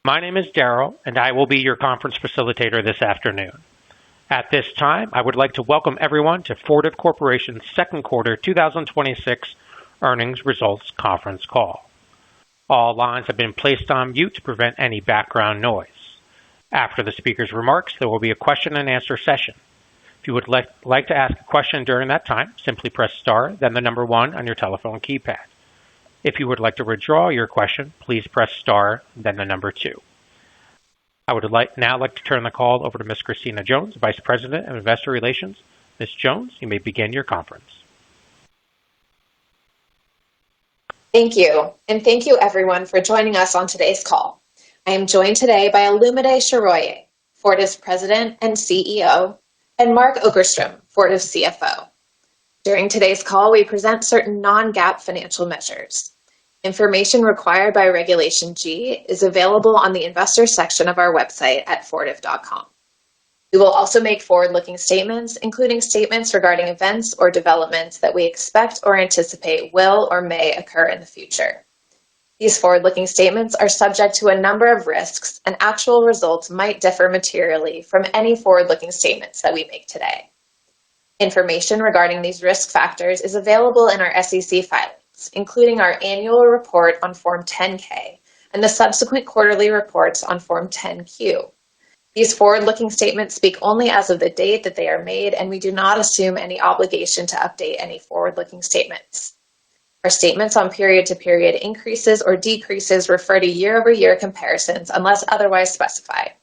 My name is Daryl, and I will be your conference facilitator this afternoon. At this time, I would like to welcome everyone to Fortive Corporation's second quarter 2026 earnings results conference call. All lines have been placed on mute to prevent any background noise. After the speaker's remarks, there will be a question and answer session. If you would like to ask a question during that time, simply press star, then the number 1 on your telephone keypad. If you would like to withdraw your question, please press star, then the number 2. I would now like to turn the call over to Ms. Christina Jones, Vice President of Investor Relations. Ms. Jones, you may begin your conference. Thank you, and thank you everyone for joining us on today's call. I am joined today by Olumide Soroye, Fortive's President and CEO, and Mark Okerstrom, Fortive's CFO. During today's call, we present certain non-GAAP financial measures. Information required by Regulation G is available on the investor section of our website at fortive.com. We will also make forward-looking statements, including statements regarding events or developments that we expect or anticipate will or may occur in the future. These forward-looking statements are subject to a number of risks, and actual results might differ materially from any forward-looking statements that we make today. Information regarding these risk factors is available in our SEC filings, including our annual report on Form 10-K and the subsequent quarterly reports on Form 10-Q. These forward-looking statements speak only as of the date that they are made, and we do not assume any obligation to update any forward-looking statements. Our statements on period-to-period increases or decreases refer to year-over-year comparisons unless otherwise specified,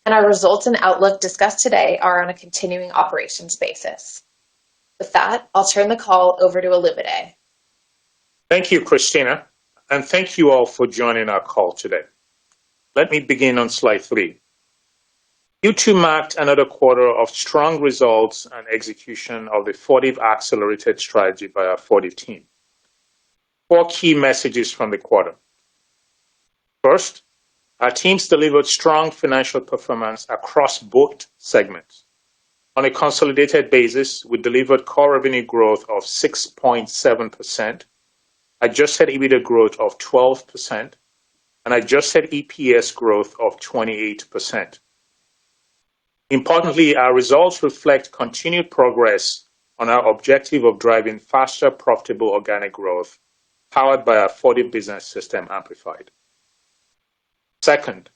and our results and outlook discussed today are on a continuing operations basis. With that, I'll turn the call over to Olumide. Thank you, Christina, and thank you all for joining our call today. Let me begin on slide 3. Q2 marked another quarter of strong results and execution of the Fortive Accelerated strategy by our Fortive team. 4 key messages from the quarter. First, our teams delivered strong financial performance across both segments. On a consolidated basis, we delivered core revenue growth of 6.7%, adjusted EBITDA growth of 12%, and adjusted EPS growth of 28%. Importantly, our results reflect continued progress on our objective of driving faster, profitable organic growth powered by our Fortive Business System amplified. Second,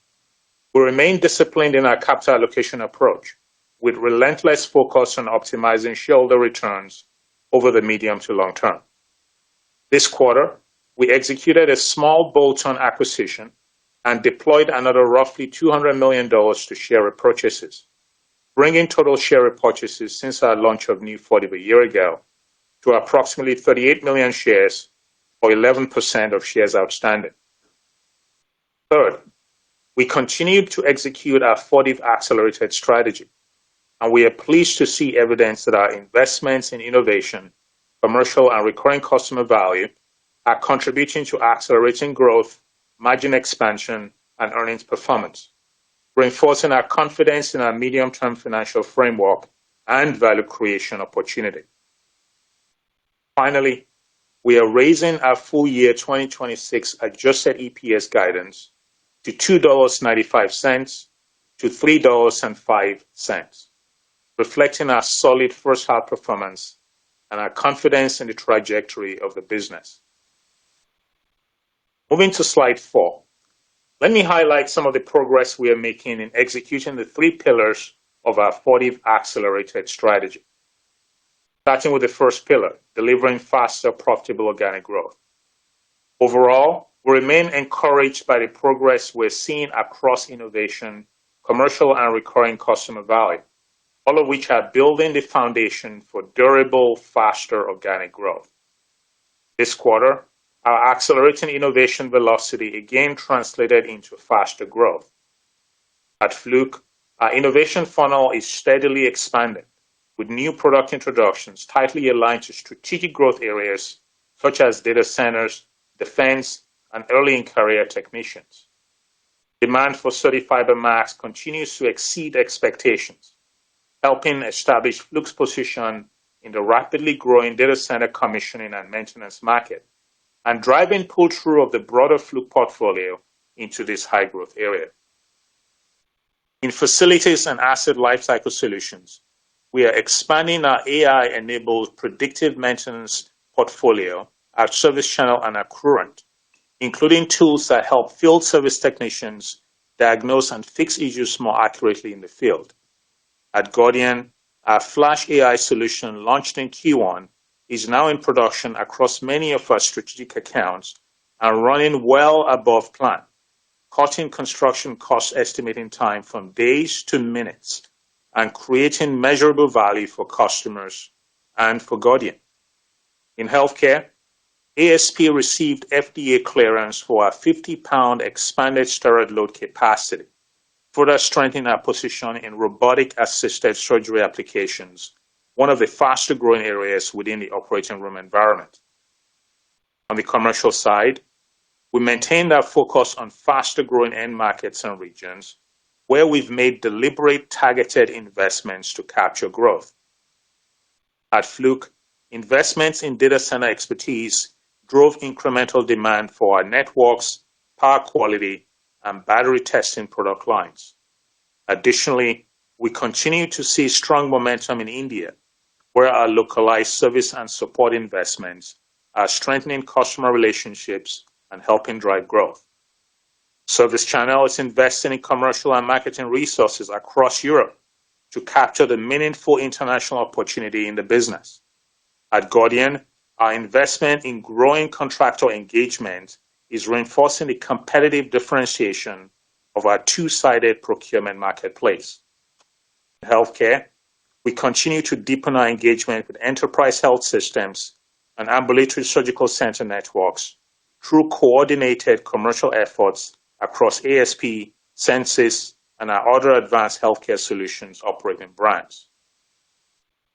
we remain disciplined in our capital allocation approach with relentless focus on optimizing shareholder returns over the medium to long term. This quarter, we executed a small bolt-on acquisition and deployed another roughly $200 million to share repurchases, bringing total share repurchases since our launch of New Fortive a year ago to approximately 38 million shares, or 11% of shares outstanding. Third, we continued to execute our Fortive Accelerated strategy, and we are pleased to see evidence that our investments in innovation, commercial and recurring customer value are contributing to accelerating growth, margin expansion, and earnings performance, reinforcing our confidence in our medium-term financial framework and value creation opportunity. Finally, we are raising our full year 2026 adjusted EPS guidance to $2.95 to $3.05, reflecting our solid first half performance and our confidence in the trajectory of the business. Moving to slide 4, let me highlight some of the progress we are making in executing the 3 pillars of our Fortive Accelerated strategy. Starting with the first pillar, delivering faster, profitable organic growth. Overall, we remain encouraged by the progress we're seeing across innovation, commercial and recurring customer value, all of which are building the foundation for durable, faster organic growth. This quarter, our accelerating innovation velocity again translated into faster growth. At Fluke, our innovation funnel is steadily expanding, with new product introductions tightly aligned to strategic growth areas such as data centers, defense, and early in-career technicians. Demand for CertiFiber Max continues to exceed expectations, helping establish Fluke's position in the rapidly growing data center commissioning and maintenance market, and driving pull-through of the broader Fluke portfolio into this high-growth area. In facilities and asset lifecycle solutions, we are expanding our AI-enabled predictive maintenance portfolio, our service channel, and Accruent, including tools that help field service technicians diagnose and fix issues more accurately in the field. At Gordian, our Flash AI solution launched in Q1 is now in production across many of our strategic accounts and running well above plan, cutting construction cost estimating time from days to minutes and creating measurable value for customers and for Gordian. In healthcare, ASP received FDA clearance for our 50-pound expanded steroid load capacity, further strengthening our position in robotic-assisted surgery applications, one of the faster-growing areas within the operating room environment. On the commercial side, we maintained our focus on faster-growing end markets and regions where we've made deliberate targeted investments to capture growth. At Fluke, investments in data center expertise drove incremental demand for our networks, power quality, and battery testing product lines. Additionally, we continue to see strong momentum in India, where our localized service and support investments are strengthening customer relationships and helping drive growth. Service Channel is investing in commercial and marketing resources across Europe to capture the meaningful international opportunity in the business. At Gordian, our investment in growing contractor engagement is reinforcing the competitive differentiation of our two-sided procurement marketplace. In healthcare, we continue to deepen our engagement with enterprise health systems and ambulatory surgical center networks through coordinated commercial efforts across ASP, Censis, and our other advanced healthcare solutions operating brands.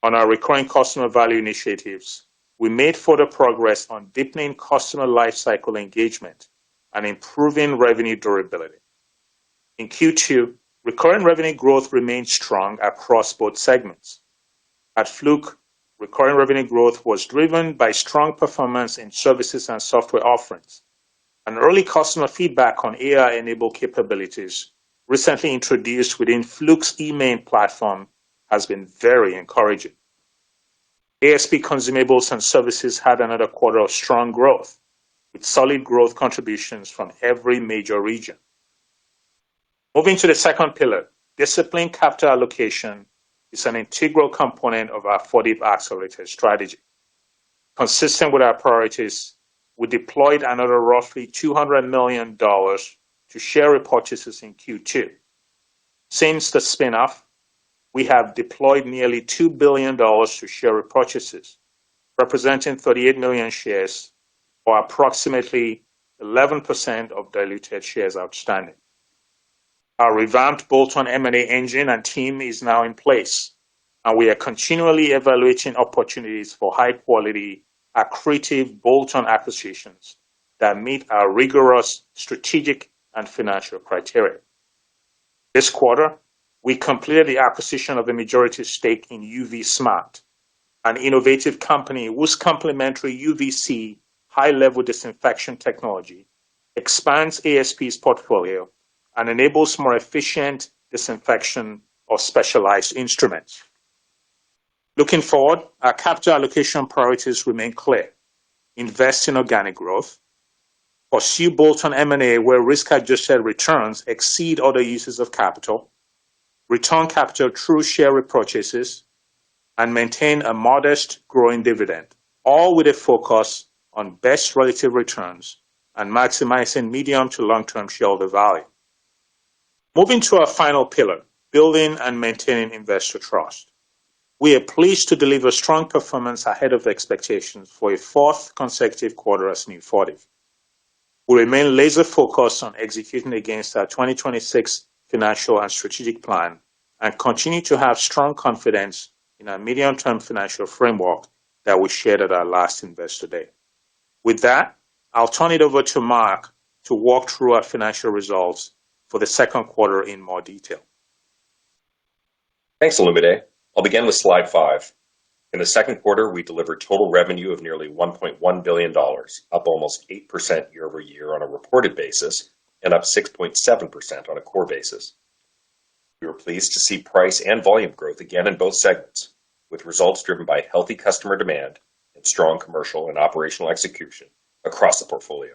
On our recurring customer value initiatives, we made further progress on deepening customer lifecycle engagement and improving revenue durability. In Q2, recurring revenue growth remained strong across both segments. At Fluke, recurring revenue growth was driven by strong performance in services and software offerings, and early customer feedback on AI-enabled capabilities recently introduced within Fluke's eMain platform has been very encouraging. ASP consumables and services had another quarter of strong growth, with solid growth contributions from every major region. Moving to the second pillar, disciplined capital allocation is an integral component of our Fortive Accelerated strategy. Consistent with our priorities, we deployed another roughly $200 million to share repurchases in Q2. Since the spin-off, we have deployed nearly $2 billion to share repurchases, representing 38 million shares, or approximately 11% of diluted shares outstanding. Our revamped bolt-on M&A engine and team is now in place, and we are continually evaluating opportunities for high-quality, accretive bolt-on acquisitions that meet our rigorous strategic and financial criteria. This quarter, we completed the acquisition of a majority stake in UV Smart, an innovative company whose complementary UVC high-level disinfection technology expands ASP's portfolio and enables more efficient disinfection of specialized instruments. Looking forward, our capital allocation priorities remain clear. Invest in organic growth, pursue bolt-on M&A where risk-adjusted returns exceed other uses of capital, return capital through share repurchases, and maintain a modest growing dividend, all with a focus on best relative returns and maximizing medium to long-term shareholder value. Moving to our final pillar, building and maintaining investor trust. We are pleased to deliver strong performance ahead of expectations for a fourth consecutive quarter as New Fortive. We remain laser-focused on executing against our 2026 financial and strategic plan and continue to have strong confidence in our medium-term financial framework that we shared at our last Investor Day. With that, I'll turn it over to Mark to walk through our financial results for the second quarter in more detail. Thanks, Olumide. I'll begin with slide 5. In the second quarter, we delivered total revenue of nearly $1.1 billion, up almost 8% year over year on a reported basis, and up 6.7% on a core basis. We were pleased to see price and volume growth again in both segments, with results driven by healthy customer demand and strong commercial and operational execution across the portfolio.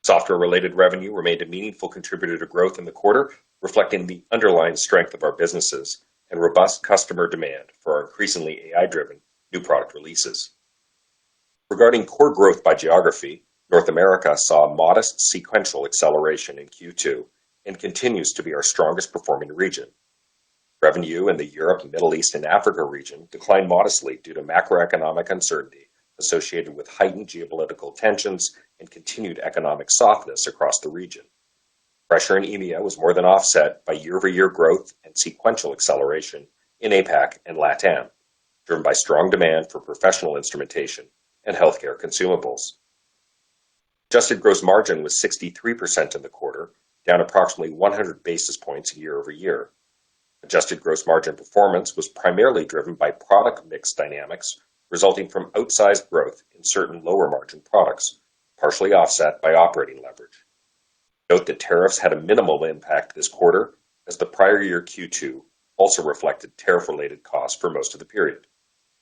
Software-related revenue remained a meaningful contributor to growth in the quarter, reflecting the underlying strength of our businesses and robust customer demand for our increasingly AI-driven new product releases. Regarding core growth by geography, North America saw a modest sequential acceleration in Q2 and continues to be our strongest performing region. Revenue in the Europe, Middle East, and Africa region declined modestly due to macroeconomic uncertainty associated with heightened geopolitical tensions and continued economic softness across the region. Pressure in EMEA was more than offset by year-over-year growth and sequential acceleration in APAC and LATAM, driven by strong demand for professional instrumentation and healthcare consumables. Adjusted gross margin was 63% in the quarter, down approximately 100 basis points year over year. Adjusted gross margin performance was primarily driven by product mix dynamics resulting from outsized growth in certain lower margin products, partially offset by operating leverage. Note that tariffs had a minimal impact this quarter, as the prior year Q2 also reflected tariff-related costs for most of the period.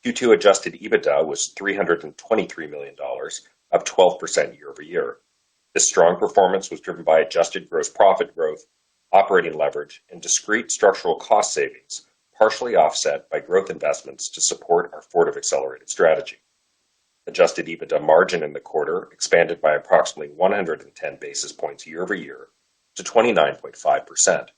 Q2 adjusted EBITDA was $323 million, up 12% year over year. This strong performance was driven by adjusted gross profit growth, operating leverage, and discrete structural cost savings, partially offset by growth investments to support our Fortive accelerated strategy. Adjusted EBITDA margin in the quarter expanded by approximately 110 basis points year over year to 29.5%.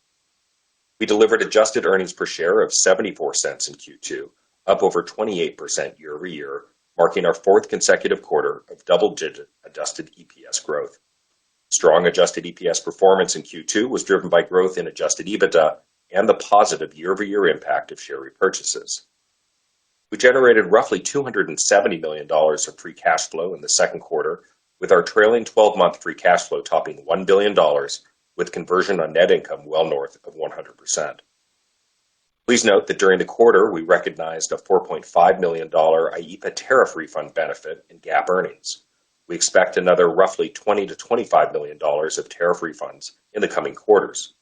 We delivered adjusted earnings per share of 74 cents in Q2, up over 28% year over year, marking our fourth consecutive quarter of double-digit adjusted EPS growth. Strong adjusted EPS performance in Q2 was driven by growth in adjusted EBITDA and the positive year-over-year impact of share repurchases. We generated roughly $270 million of free cash flow in the second quarter, with our trailing 12-month free cash flow topping $1 billion, with conversion on net income well north of 100%. Please note that during the quarter, we recognized a $4.5 million IEEPA tariff refund benefit in GAAP earnings. We expect another roughly $20 to $25 million of tariff refunds in the coming quarters.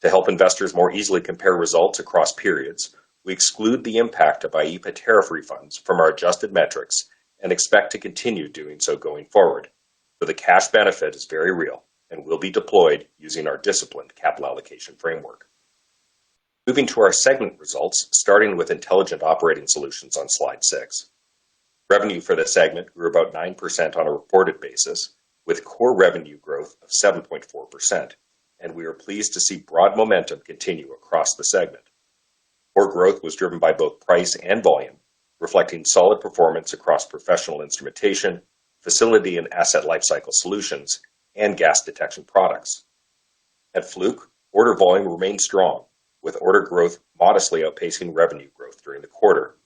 To help investors more easily compare results across periods, we exclude the impact of IEEPA tariff refunds from our adjusted metrics and expect to continue doing so going forward, for the cash benefit is very real and will be deployed using our disciplined capital allocation framework. Moving to our segment results, starting with Intelligent Operating Solutions on slide 6. Revenue for the segment grew about 9% on a reported basis, with core revenue growth of 7.4%, and we are pleased to see broad momentum continue across the segment. Core growth was driven by both price and volume, reflecting solid performance across professional instrumentation, facility and asset lifecycle solutions, and gas detection products. At Fluke, order volume remained strong, with order growth modestly outpacing revenue growth during the quarter.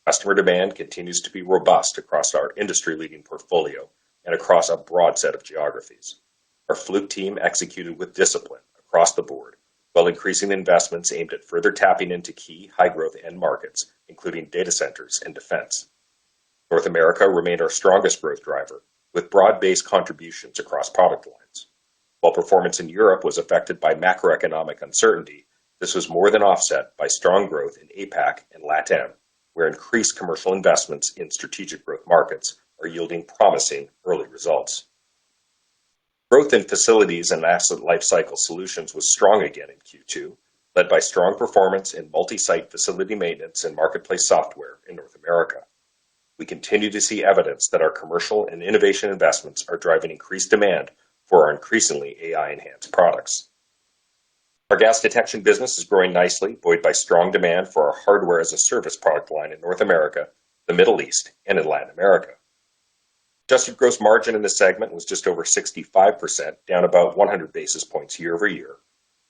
Customer demand continues to be robust across our industry-leading portfolio and across a broad set of geographies. Our Fluke team executed with discipline across the board, while increasing investments aimed at further tapping into key high-growth end markets, including data centers and defense. North America remained our strongest growth driver, with broad-based contributions across product lines. While performance in Europe was affected by macroeconomic uncertainty, this was more than offset by strong growth in APAC and LATAM, where increased commercial investments in strategic growth markets are yielding promising early results. Growth in facilities and asset lifecycle solutions was strong again in Q2, led by strong performance in multi-site facility maintenance and marketplace software in North America. We continue to see evidence that our commercial and innovation investments are driving increased demand for our increasingly AI-enhanced products. Our gas detection business is growing nicely, buoyed by strong demand for our hardware-as-a-service product line in North America, the Middle East, and in Latin America. Adjusted gross margin in the segment was just over 65%, down about 100 basis points year over year,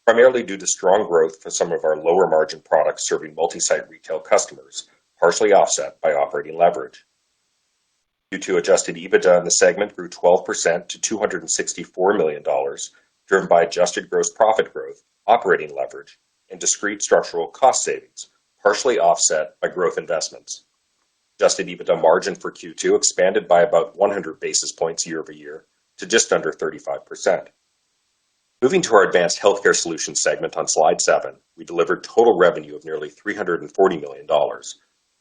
primarily due to strong growth for some of our lower margin products serving multi-site retail customers, partially offset by operating leverage. Q2 adjusted EBITDA in the segment grew 12% to $264 million, driven by adjusted gross profit growth, operating leverage, and discrete structural cost savings, partially offset by growth investments. Adjusted EBITDA margin for Q2 expanded by about 100 basis points year over year to just under 35%, Moving to our Advanced Healthcare Solutions segment on slide 7, we delivered total revenue of nearly $340 million.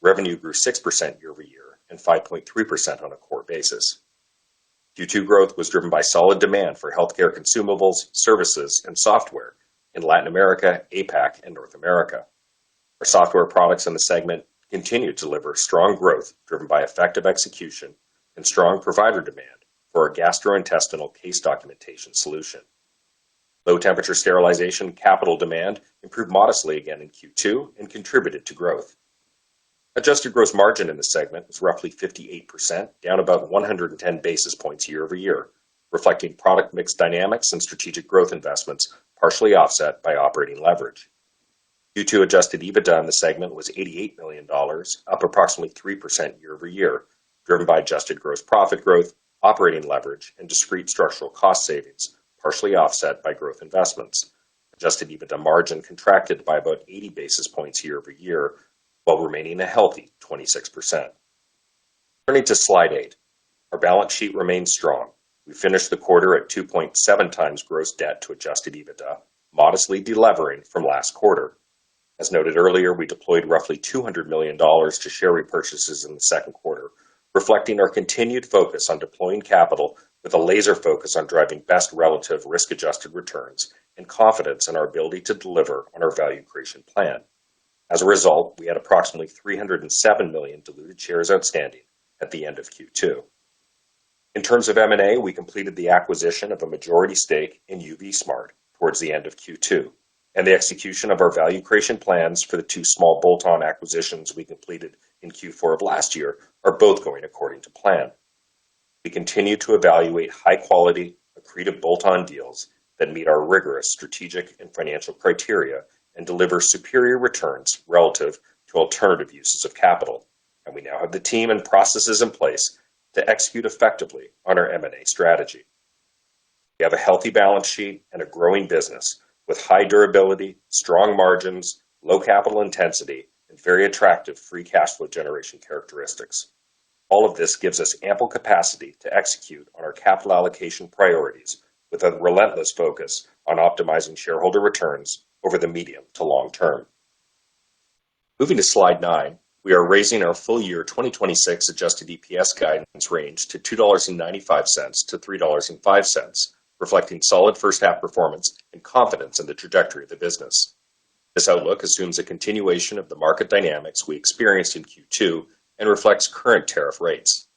Revenue grew 6% year-over-year and 5.3% on a core basis. Q2 growth was driven by solid demand for healthcare consumables, services, and software in Latin America, APAC, and North America. Our software products in the segment continued to deliver strong growth driven by effective execution and strong provider demand for our gastrointestinal case documentation solution. Low-temperature sterilization capital demand improved modestly again in Q2 and contributed to growth. Adjusted gross margin in the segment was roughly 58%, down about 110 basis points year-over-year, reflecting product mix dynamics and strategic growth investments, partially offset by operating leverage. Q2 adjusted EBITDA in the segment was $88 million, up approximately 3% year-over-year, driven by adjusted gross profit growth, operating leverage, and discrete structural cost savings, partially offset by growth investments. Adjusted EBITDA margin contracted by about 80 basis points year-over-year, while remaining a healthy 26%. Turning to slide 8, our balance sheet remains strong. We finished the quarter at 2.7 times gross debt to adjusted EBITDA, modestly delevering from last quarter. As noted earlier, we deployed roughly $200 million to share repurchases in the second quarter, reflecting our continued focus on deploying capital with a laser focus on driving best relative risk-adjusted returns and confidence in our ability to deliver on our value creation plan. As a result, we had approximately 307 million diluted shares outstanding at the end of Q2. In terms of M&A, we completed the acquisition of a majority stake in UV Smart towards the end of Q2, and the execution of our value creation plans for the 2 small bolt-on acquisitions we completed in Q4 of last year are both going according to plan. We continue to evaluate high-quality, accretive bolt-on deals that meet our rigorous strategic and financial criteria and deliver superior returns relative to alternative uses of capital, and we now have the team and processes in place to execute effectively on our M&A strategy. We have a healthy balance sheet and a growing business with high durability, strong margins, low capital intensity, and very attractive free cash flow generation characteristics. All of this gives us ample capacity to execute on our capital allocation priorities with a relentless focus on optimizing shareholder returns over the medium to long term. Moving to slide 9, we are raising our full year 2026 adjusted EPS guidance range to $2.95 to $3.05, reflecting solid first half performance and confidence in the trajectory of the business. This outlook assumes a continuation of the market dynamics we experienced in Q2 and reflects current tariff rates.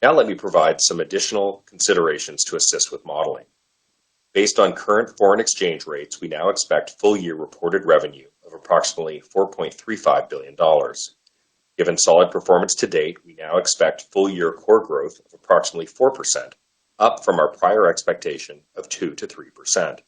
Now let me provide some additional considerations to assist with modeling. Based on current foreign exchange rates, we now expect full year reported revenue of approximately $4.35 billion. Given solid performance to date, we now expect full year core growth of approximately 4%, up from our prior expectation of 2 to 3%.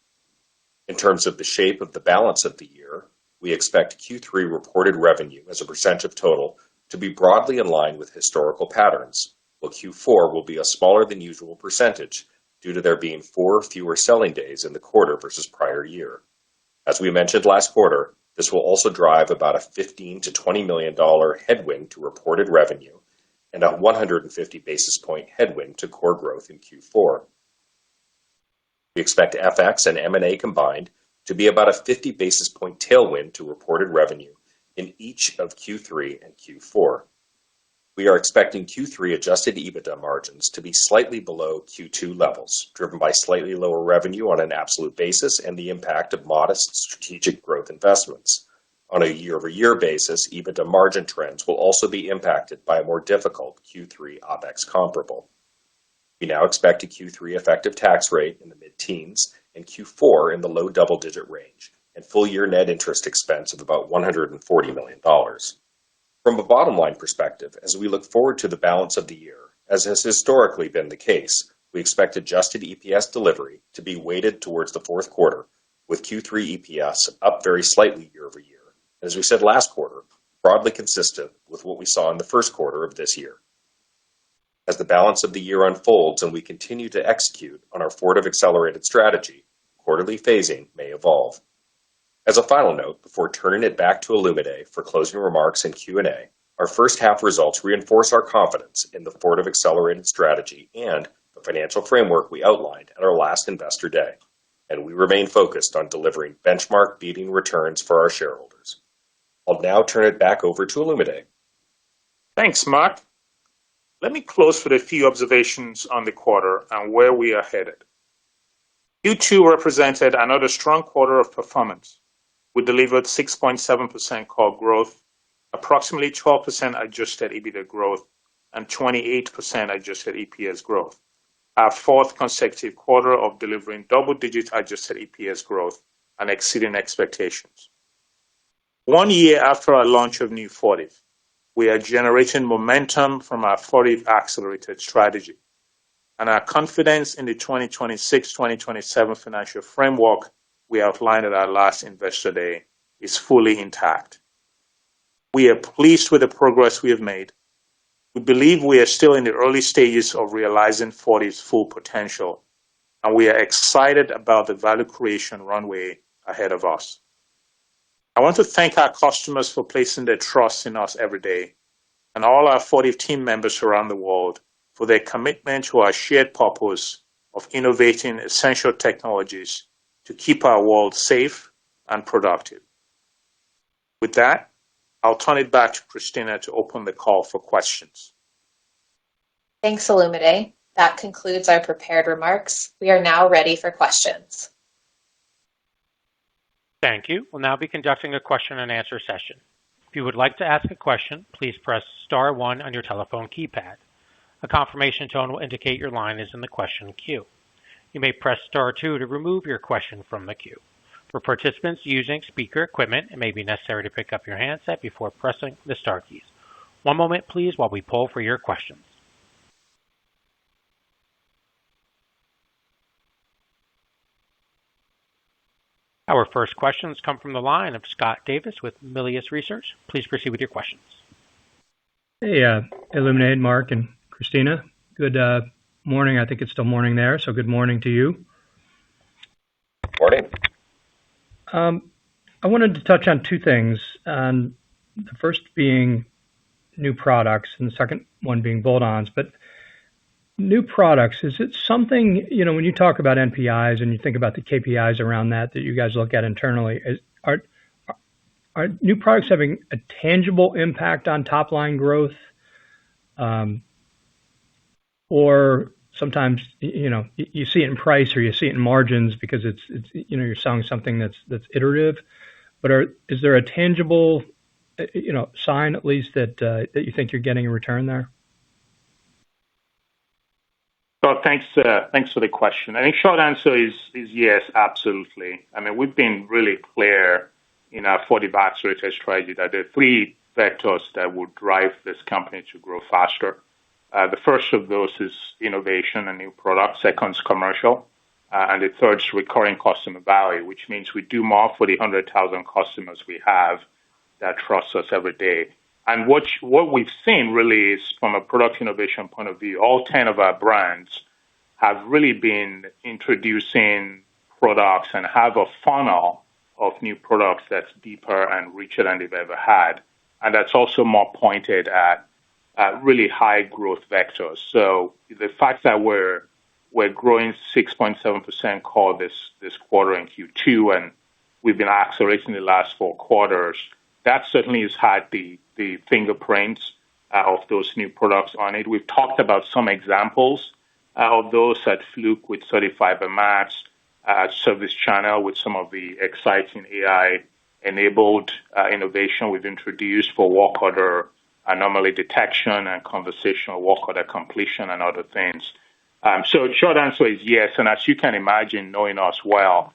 In terms of the shape of the balance of the year, we expect Q3 reported revenue as a percent of total to be broadly in line with historical patterns, while Q4 will be a smaller than usual percentage due to there being 4 fewer selling days in the quarter versus prior year. As we mentioned last quarter, this will also drive about a $15 to $20 million headwind to reported revenue and a 150 basis point headwind to core growth in Q4. We expect FX and M&A combined to be about a 50 basis point tailwind to reported revenue in each of Q3 and Q4. We are expecting Q3 adjusted EBITDA margins to be slightly below Q2 levels, driven by slightly lower revenue on an absolute basis and the impact of modest strategic growth investments. On a year-over-year basis, EBITDA margin trends will also be impacted by a more difficult Q3 OPEX comparable. We now expect a Q3 effective tax rate in the mid-teens and Q4 in the low double-digit range, and full-year net interest expense of about $140 million. From a bottom-line perspective, as we look forward to the balance of the year, as has historically been the case, we expect adjusted EPS delivery to be weighted towards the fourth quarter, with Q3 EPS up very slightly year-over-year. As we said last quarter, broadly consistent with what we saw in the first quarter of this year. As the balance of the year unfolds and we continue to execute on our Fortive accelerated strategy, quarterly phasing may evolve. As a final note, before turning it back to Olumide for closing remarks and Q&A, our first half results reinforce our confidence in the Fortive accelerated strategy and the financial framework we outlined at our last Investor Day. and we remain focused on delivering benchmark-beating returns for our shareholders. I'll now turn it back over to Olumide. Thanks, Mark. Let me close with a few observations on the quarter and where we are headed. Q2 represented another strong quarter of performance. We delivered 6.7% core growth, approximately 12% adjusted EBITDA growth, and 28% adjusted EPS growth, our fourth consecutive quarter of delivering double-digit adjusted EPS growth and exceeding expectations. 1 year after our launch of New Fortive, we are generating momentum from our Fortive accelerated strategy, and our confidence in the 2026-2027 financial framework we outlined at our last Investor Day is fully intact. We are pleased with the progress we have made. We believe we are still in the early stages of realizing Fortive's full potential, and we are excited about the value creation runway ahead of us. I want to thank our customers for placing their trust in us every day, and all our Fortive team members around the world for their commitment to our shared purpose of innovating essential technologies to keep our world safe and productive. With that, I'll turn it back to Christina to open the call for questions. Thanks, Olumide. That concludes our prepared remarks. We are now ready for questions. Thank you. We'll now be conducting a question and answer session. If you would like to ask a question, please press star one on your telephone keypad. A confirmation tone will indicate your line is in the question queue. You may press star two to remove your question from the queue. For participants using speaker equipment, it may be necessary to pick up your handset before pressing the star keys. One moment, please, while we poll for your questions. Our first questions come from the line of Scott Davis with Melius Research. Please proceed with your questions. Hey, Illuminate, Mark, and Christina. Good morning. I think it's still morning there, so good morning to you. Morning. I wanted to touch on two things. The first being new products and the second one being bolt-ons. But new products, is it something, when you talk about NPIs and you think about the KPIs around that you guys look at internally, are new products having a tangible impact on top line growth? Or sometimes, you see it in price or you see it in margins because it's you're selling something that's iterative. But is there a tangible, sign at least that you think you're getting a return there? Well, thanks for the question. I think short answer is yes, absolutely. I mean, we've been really clear in our Fortive accelerated strategy that there are three vectors that will drive this company to grow faster. The first of those is innovation and new products. Second is commercial. And the third is recurring customer value, which means we do more for the 100,000 customers we have that trust us every day. And what we've seen really is from a product innovation point of view, all 10 of our brands have really been introducing products and have a funnel of new products that's deeper and richer than they've ever had. And that's also more pointed at really high growth vectors. So the fact that we're growing 6.7% core this quarter in Q2, and we've been accelerating the last 4 quarters, that certainly has had the fingerprints of those new products on it. We've talked about some examples of those at Fluke with Certifiber Max, Service Channel with some of the exciting AI-enabled innovation we've introduced for work order anomaly detection and conversational work order completion and other things. So short answer is yes. And as you can imagine, knowing us well,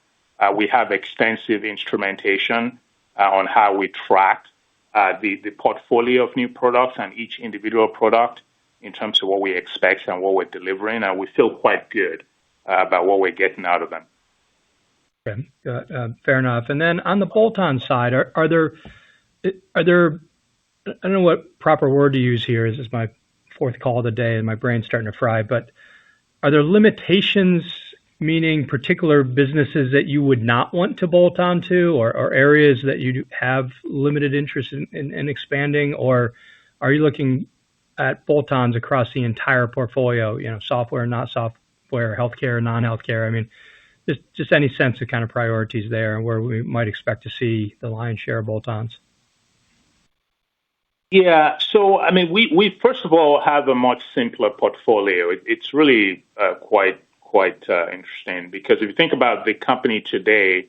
we have extensive instrumentation on how we track the portfolio of new products and each individual product in terms of what we expect and what we're delivering. And we feel quite good about what we're getting out of them. Okay. Fair enough. And then on the bolt-on side, are there, I don't know what proper word to use here. This is my 4th call of the day and my brain's starting to fry, but are there limitations, meaning particular businesses that you would not want to bolt on to, or areas that you have limited interest in expanding? Or are you looking at bolt-ons across the entire portfolio, software, not software, healthcare, non-healthcare? I mean, Just any sense of kind of priorities there and where we might expect to see the lion's share of bolt-ons. Yeah. So, I mean, we first of all have a much simpler portfolio. It's really quite interesting because if you think about the company today,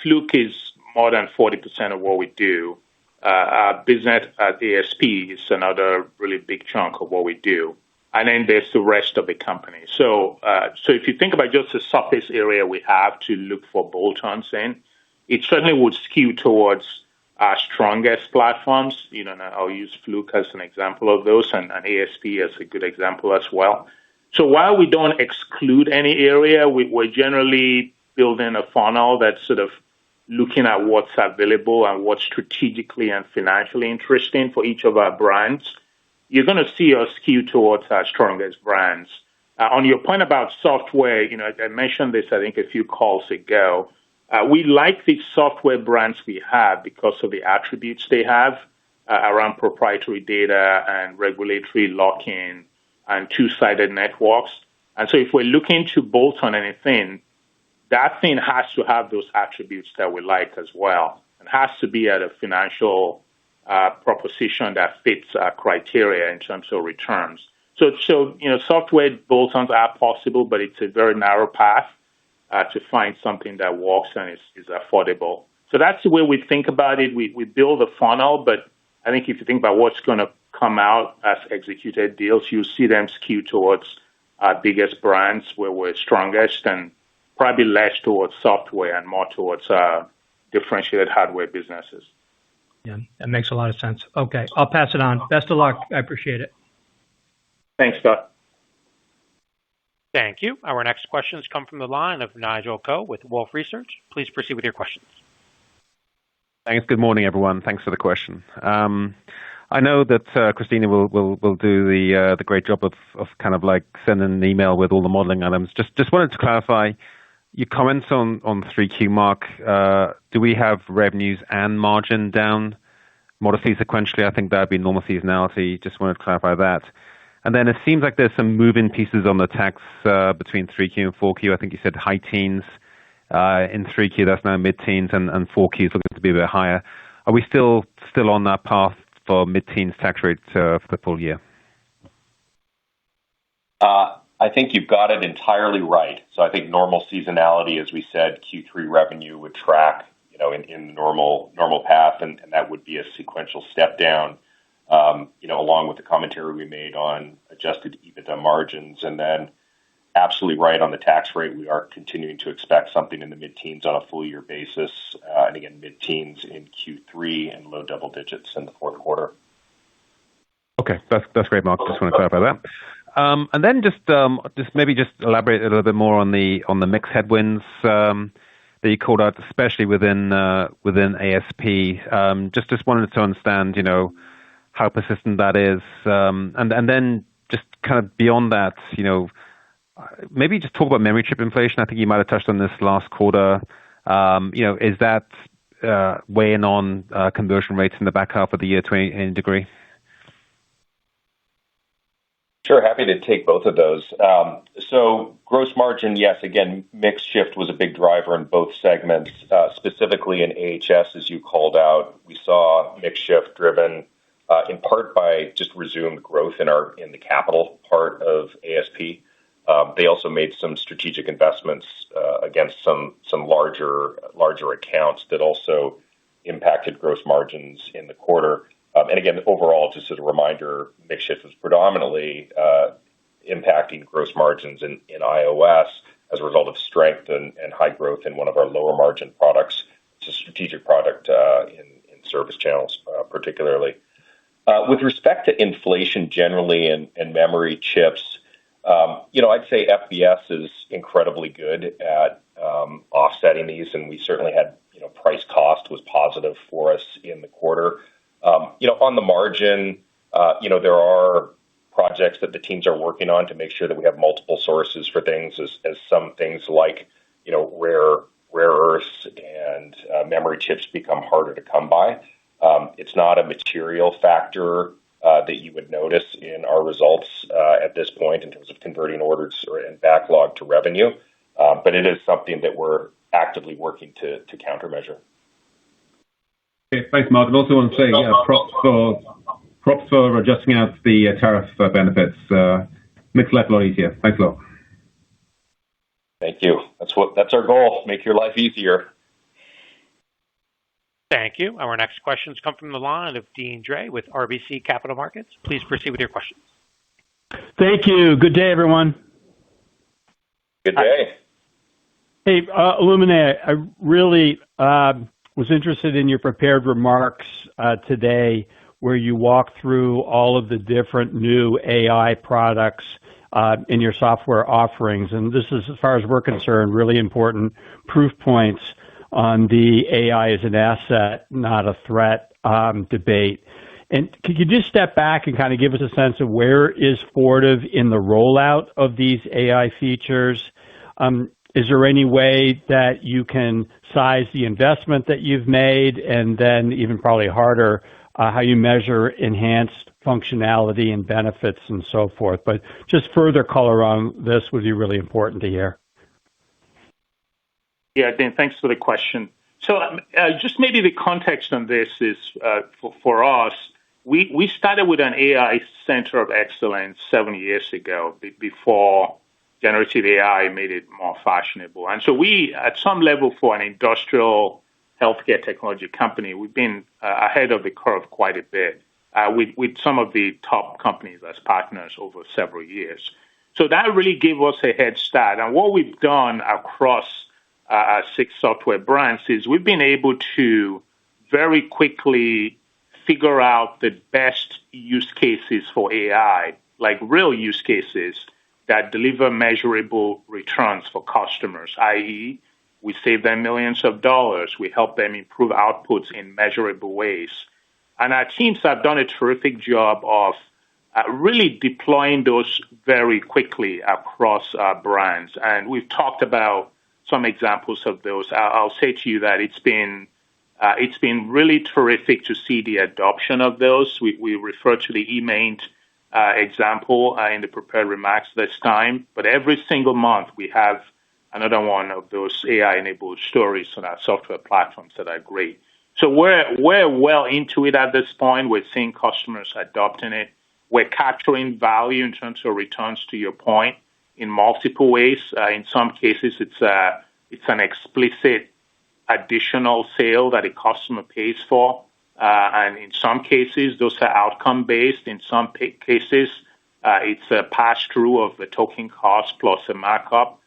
Fluke is more than 40% of what we do. Our business at ASP is another really big chunk of what we do. And then there's the rest of the company. So if you think about just the surface area we have to look for bolt-ons in, it certainly would skew towards our strongest platforms. And I'll use Fluke as an example of those and ASP as a good example as well. So while we don't exclude any area, we're generally building a funnel that's sort of looking at what's available and what's strategically and financially interesting for each of our brands. You're going to see us skew towards our strongest brands. On your point about software, I mentioned this, I think, a few calls ago. We like the software brands we have because of the attributes they have around proprietary data and regulatory lock-in and two-sided networks. And so if we're looking to bolt on anything, that thing has to have those attributes that we like as well. It has to be at a financial proposition that fits our criteria in terms of returns. So software bolt-ons are possible, but it's a very narrow path to find something that works and is affordable. So that's the way we think about it. We build a funnel, but I think if you think about what's going to come out as executed deals, you see them skew towards our biggest brands where we're strongest and probably less towards software and more towards differentiated hardware businesses. Yeah, that makes a lot of sense. Okay, I'll pass it on. Best of luck. I appreciate it. Thanks, Scott. Thank you. Our next questions come from the line of Nigel Coe with Wolfe Research. Please proceed with your questions. Thanks. Good morning, everyone. Thanks for the question. I know that Christina will do the great job of kind of like sending an email with all the modeling items. Just wanted to clarify your comments on 3Q, Mark. Do we have revenues and margin down modestly sequentially? I think that would be normal seasonality. Just wanted to clarify that. And then it seems like there's some moving pieces on the tax between 3Q and 4Q. I think you said high teens in 3Q. That's now mid-teens, and 4Q is looking to be a bit higher. Are we still on that path for mid-teens tax rate for the full year? I think you've got it entirely right. So I think normal seasonality, as we said, Q3 revenue would track, in the normal path, and that would be a sequential step down, along with the commentary we made on adjusted EBITDA margins. And then absolutely right on the tax rate, we are continuing to expect something in the mid-teens on a full year basis, and again, mid-teens in Q3 and low double digits in the fourth quarter. Okay, that's great, Mark. Just want to clarify that. And then just maybe elaborate a little bit more on the mix headwinds that you called out, especially within ASP. Just wanted to understand, how persistent that is, and then just kind of beyond that, maybe just talk about memory chip inflation. I think you might have touched on this last quarter. Is that weighing on conversion rates in the back half of the year to any degree? Sure, happy to take both of those. So gross margin, yes, again, mix shift was a big driver in both segments. Specifically in AHS, as you called out, we saw mix shift driven in part by just resumed growth in the capital part of ASP. They also made some strategic investments against some larger accounts that also impacted gross margins in the quarter. And again, overall, just as a reminder, mix shift was predominantly impacting gross margins in iOS as a result of strength and high growth in one of our lower margin products. It's a strategic product in service channels, particularly. With respect to inflation generally and memory chips, I'd say FBS is incredibly good at offsetting these, and we certainly had, price cost was positive for us in the quarter. On the margin, there are projects that the teams are working on to make sure that we have multiple sources for things as some things like, rare earths and memory chips become harder to come by. It's not a material factor that you would notice in our results at this point in terms of converting orders and backlog to revenue. But it is something that we're actively working to countermeasure. Okay, thanks, Mark. I also want to say props for adjusting out the tariff benefits. Makes life a lot easier. Thanks a lot. Thank you. That's our goal. Make your life easier. Thank you. Our next questions come from the line of Deane Dray with RBC Capital Markets. Please proceed with your questions. Thank you. Good day, everyone. Good day. Hey, Illuminate, I really was interested in your prepared remarks today where you walk through all of the different new AI products in your software offerings. And this is, as far as we're concerned, really important proof points on the AI as an asset, not a threat debate. And could you just step back and kind of give us a sense of where is Fortive in the rollout of these AI features? Is there any way that you can size the investment that you've made, and then even probably harder, how you measure enhanced functionality and benefits and so forth? But just further color on this would be really important to hear. Yeah, Dan, thanks for the question. So just maybe the context on this is for us, we started with an AI Center of Excellence 7 years ago before generative AI made it more fashionable. And so we, at some level for an industrial healthcare technology company, we've been ahead of the curve quite a bit with some of the top companies as partners over several years. So that really gave us a head start. And what we've done across our 6 software brands is we've been able to very quickly figure out the best use cases for AI, like real use cases that deliver measurable returns for customers, i.e., we save them millions of dollars. We help them improve outputs in measurable ways. And our teams have done a terrific job of really deploying those very quickly across our brands. And we've talked about some examples of those. I'll say to you that it's been really terrific to see the adoption of those. We refer to the eMaint example in the prepared remarks this time, but every single month we have another one of those AI-enabled stories on our software platforms that are great. So we're well into it at this point. We're seeing customers adopting it. We're capturing value in terms of returns, to your point, in multiple ways. In some cases, it's an explicit additional sale that a customer pays for. And in some cases, those are outcome-based. In some cases, it's a pass-through of the token cost plus a markup.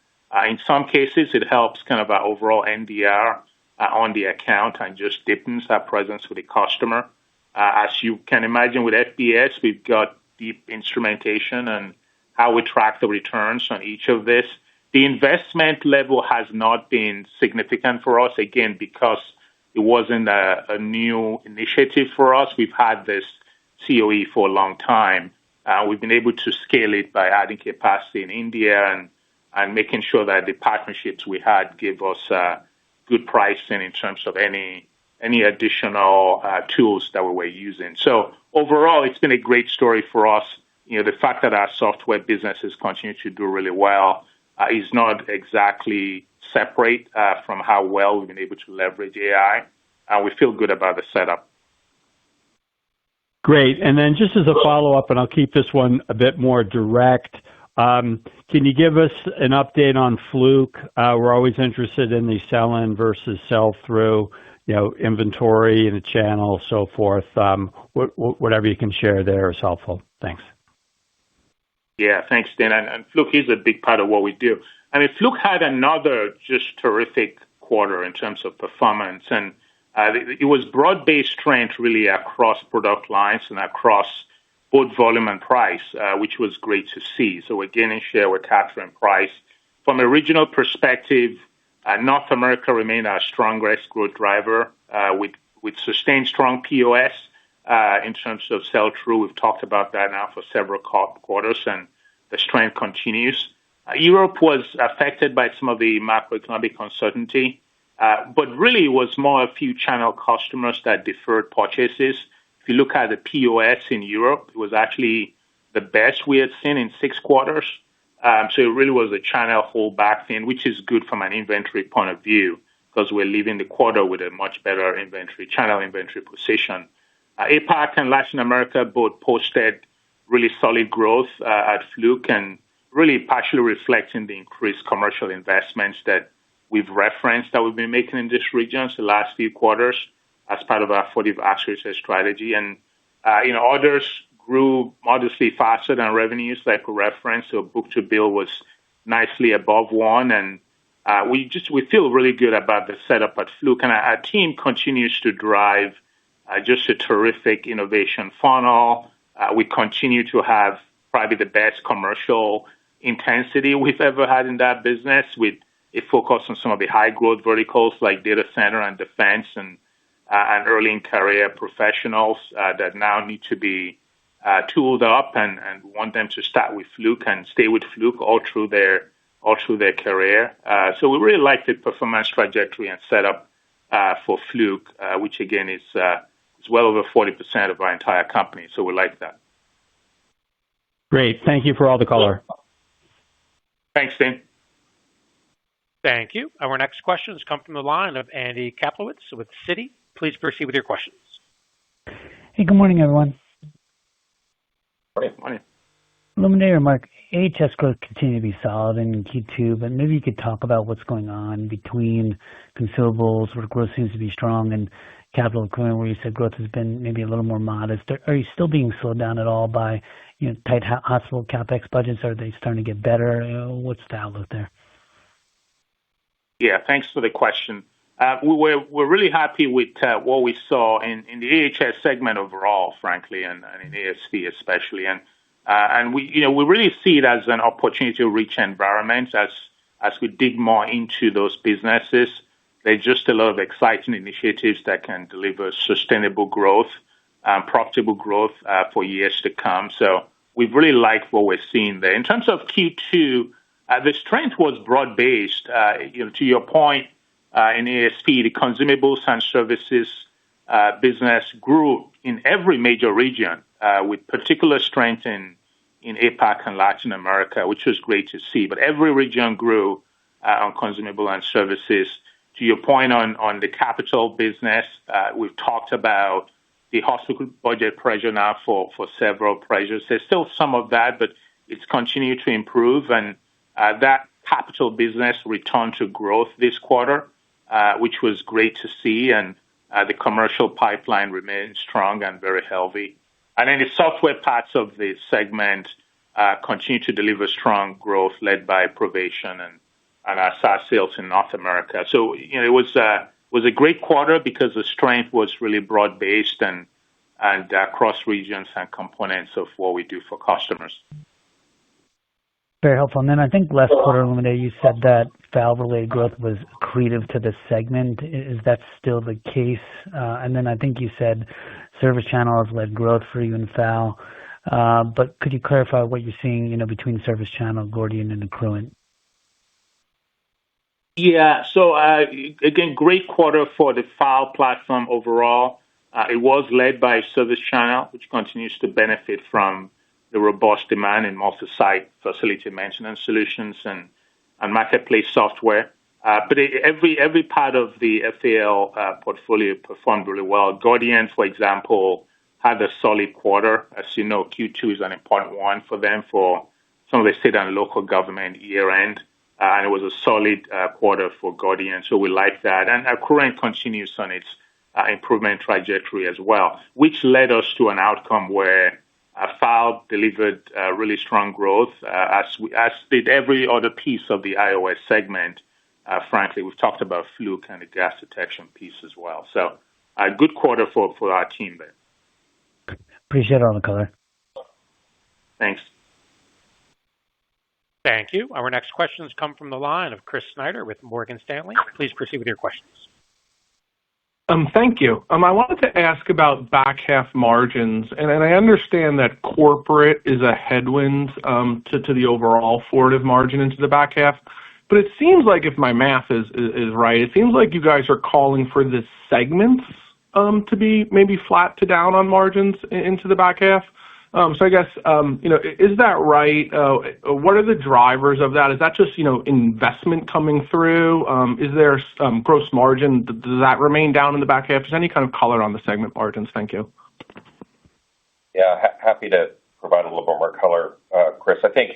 In some cases, it helps kind of our overall NDR on the account and just deepens our presence with the customer. As you can imagine with FBS, we've got deep instrumentation and how we track the returns on each of this. The investment level has not been significant for us, again, because it wasn't a new initiative for us. We've had this COE for a long time. We've been able to scale it by adding capacity in India and making sure that the partnerships we had give us good pricing in terms of any additional tools that we were using. So overall, it's been a great story for us. You know, the fact that our software businesses continue to do really well is not exactly separate from how well we've been able to leverage AI. We feel good about the setup. Great. And then just as a follow-up, and I'll keep this one a bit more direct, can you give us an update on Fluke? We're always interested in the sell-in versus sell-through, inventory in the channel, so forth. Whatever you can share there is helpful. Thanks. Yeah, thanks, Dan. And Fluke is a big part of what we do. I mean, Fluke had another just terrific quarter in terms of performance. And it was broad-based strength really across product lines and across both volume and price, which was great to see. So we're gaining share, we're capturing price. From a regional perspective, North America remained our strongest growth driver with sustained strong POS in terms of sell-through. We've talked about that now for several quarters, and the strength continues. Europe was affected by some of the macroeconomic uncertainty, but really it was more a few channel customers that deferred purchases. If you look at the POS in Europe, it was actually the best we had seen in 6 quarters. So it really was a channel holdback thing, which is good from an inventory point of view because we're leaving the quarter with a much better channel inventory position. APAC and Latin America both posted really solid growth at Fluke and really partially reflecting the increased commercial investments that we've referenced that we've been making in these regions the last few quarters as part of our Fortive Accelerated strategy. And, others grew modestly faster than revenues like we referenced. So book-to-bill was nicely above one. And we feel really good about the setup at Fluke. And our team continues to drive just a terrific innovation funnel. We continue to have probably the best commercial intensity we've ever had in that business with a focus on some of the high growth verticals like data center and defense and early in career professionals that now need to be tooled up and want them to start with Fluke and stay with Fluke all through their career. So we really like the performance trajectory and setup for Fluke, which again is well over 40% of our entire company. So we like that. Great. Thank you for all the color. Thanks, Dean. Thank you. Our next questions come from the line of Andy Kaplowitz with Citi. Please proceed with your questions. Hey, good morning, everyone. Morning. Olumide or Mark, AHS growth continued to be solid in Q2, but maybe you could talk about what's going on between consumables, where growth seems to be strong, and capital equipment, where you said growth has been maybe a little more modest. Are you still being slowed down at all by tight hospital CapEx budgets? Are they starting to get better? What's the outlook there? Yeah, thanks for the question. We're really happy with what we saw in the AHS segment overall, frankly, and in ASV especially. And we really see it as an opportunity to reach environments as we dig more into those businesses. There's just a lot of exciting initiatives that can deliver sustainable growth, profitable growth for years to come. So we've really liked what we're seeing there. In terms of Q2, the strength was broad-based. To your point, in ASP, the consumables and services business grew in every major region, with particular strength in APAC and Latin America, which was great to see. But every region grew on consumable and services. To your point on the capital business, we've talked about the hospital budget pressure now for several pressures. There's still some of that, but it's continued to improve. And that capital business returned to growth this quarter, which was great to see. And the commercial pipeline remains strong and very healthy. And then the software parts of the segment continue to deliver strong growth led by Provation and our SaaS sales in North America. So it was a great quarter because the strength was really broad-based and across regions and components of what we do for customers. Very helpful. And then I think last quarter, Olumide, you said that valve-related growth was accretive to the segment. Is that still the case? And then I think you said service channel has led growth for you in FAL. But could you clarify what you're seeing, between service channel, Gordian, and Accruent? Yeah. So again, great quarter for the FAL platform overall. It was led by service channel, which continues to benefit from the robust demand in multi-site facility maintenance solutions and marketplace software. But every part of the FAL portfolio performed really well. Gordian, for example, had a solid quarter. As you know, Q2 is an important one for them for some of the state and local government year-end. And it was a solid quarter for Gordian, so we like that. And Accruent continues on its improvement trajectory as well, which led us to an outcome where FAL delivered really strong growth, as did every other piece of the iOS segment. Frankly, we've talked about Fluke and the gas detection piece as well. So a good quarter for our team there. Appreciate all the color. Thanks. Thank you. Our next questions come from the line of Chris Snyder with Morgan Stanley. Please proceed with your questions. Thank you. I wanted to ask about back half margins, and I understand that corporate is a headwind to the overall Fortive margin into the back half, but it seems like if my math is right, it seems like you guys are calling for the segments to be maybe flat to down on margins into the back half. So I guess, is that right? What are the drivers of that? Is that just, investment coming through? Is there gross margin? Does that remain down in the back half? Just any kind of color on the segment margins? Thank you. Yeah, happy to provide a little bit more color, Chris. I think,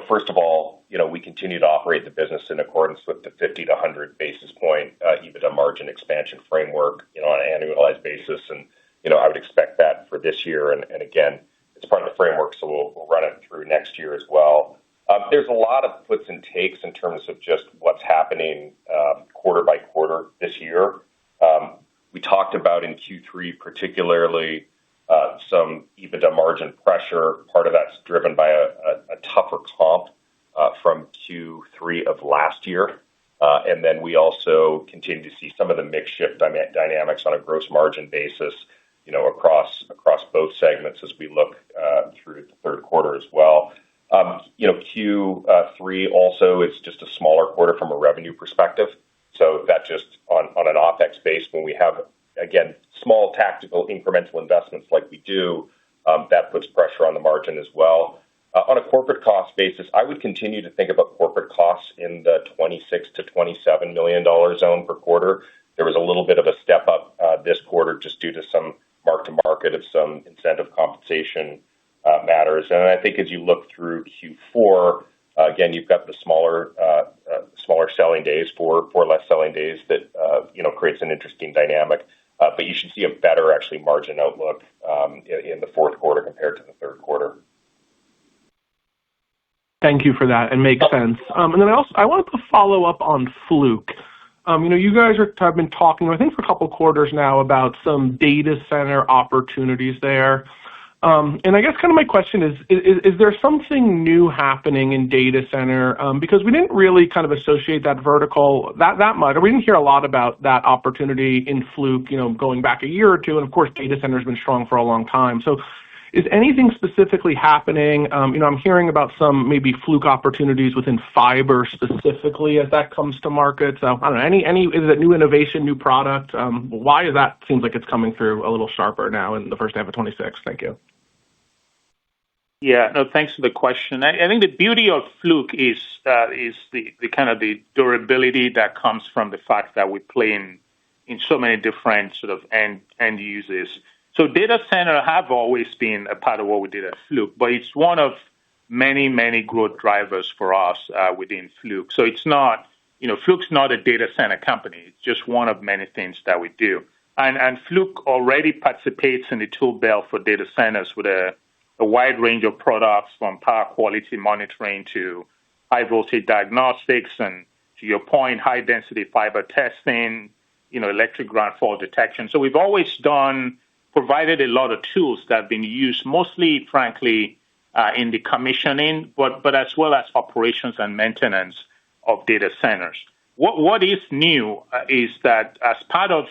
first of all, we continue to operate the business in accordance with the 50 to 100 basis point EBITDA margin expansion framework, on an annualized basis. And, I would expect that for this year. And again, it's part of the framework, so we'll run it through next year as well. There's a lot of puts and takes in terms of just what's happening quarter by quarter this year. We talked about in Q3, particularly, some EBITDA margin pressure. Part of that's driven by a tougher comp from Q3 of last year. And then we also continue to see some of the mix shift dynamics on a gross margin basis, across both segments as we look through the third quarter as well. Q3 also is just a smaller quarter from a revenue perspective. So that just on an OpEx base, when we have, again, small tactical incremental investments like we do, that puts pressure on the margin as well. On a corporate cost basis, I would continue to think about corporate costs in the $26 to $27 million zone per quarter. There was a little bit of a step up this quarter just due to some mark-to-market of some incentive compensation matters. And I think as you look through Q4, again, you've got the smaller selling days, four less selling days that creates an interesting dynamic. But you should see a better actually margin outlook in the fourth quarter compared to the third quarter. Thank you for that. It makes sense. And then I wanted to follow up on Fluke. You guys have been talking, I think, for a couple of quarters now about some data center opportunities there. And I guess kind of my question is there something new happening in data center? Because we didn't really kind of associate that vertical that much. We didn't hear a lot about that opportunity in Fluke, going back a year or two. And of course, data center has been strong for a long time. So is anything specifically happening? I'm hearing about some maybe Fluke opportunities within fiber specifically as that comes to market. So I don't know, is it new innovation, new product? Why is that seems like it's coming through a little sharper now in the first half of 2026? Thank you. Yeah, no, thanks for the question. I think the beauty of Fluke is the kind of the durability that comes from the fact that we play in so many different sort of end users. So data center have always been a part of what we did at Fluke, but it's one of many, many growth drivers for us within Fluke. So it's not, Fluke's not a data center company. It's just one of many things that we do. And Fluke already participates in the tool belt for data centers with a wide range of products from power quality monitoring to high voltage diagnostics and, to your point, high density fiber testing, electric ground fault detection. So we've always provided a lot of tools that have been used mostly, frankly, in the commissioning, but as well as operations and maintenance of data centers. What is new is that as part of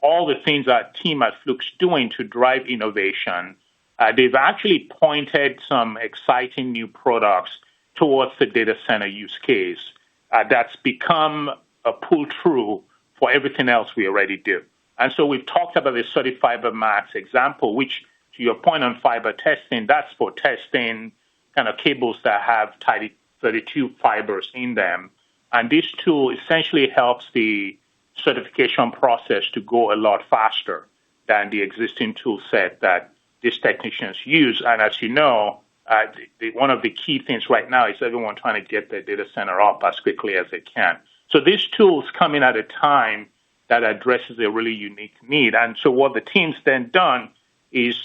all the things our team at Fluke's doing to drive innovation, they've actually pointed some exciting new products towards the data center use case that's become a pull-through for everything else we already do. And so we've talked about the CertiFiber Max example, which, to your point on fiber testing, that's for testing kind of cables that have 32 fibers in them. And this tool essentially helps the certification process to go a lot faster than the existing tool set that these technicians use. And as you know, one of the key things right now is everyone trying to get their data center up as quickly as they can. So these tools come in at a time that addresses a really unique need. And so what the team's then done is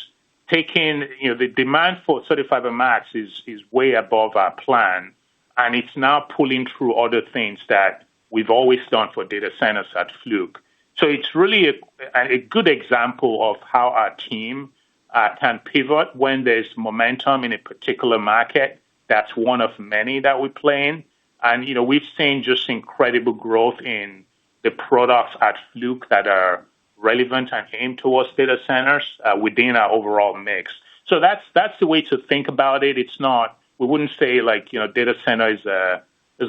taking, the demand for CertiFiber Max is way above our plan, and it's now pulling through other things that we've always done for data centers at Fluke. So it's really a good example of how our team can pivot when there's momentum in a particular market. That's one of many that we play in. And, we've seen just incredible growth in the products at Fluke that are relevant and aimed towards data centers within our overall mix. So that's the way to think about it. It's not, we wouldn't say data center is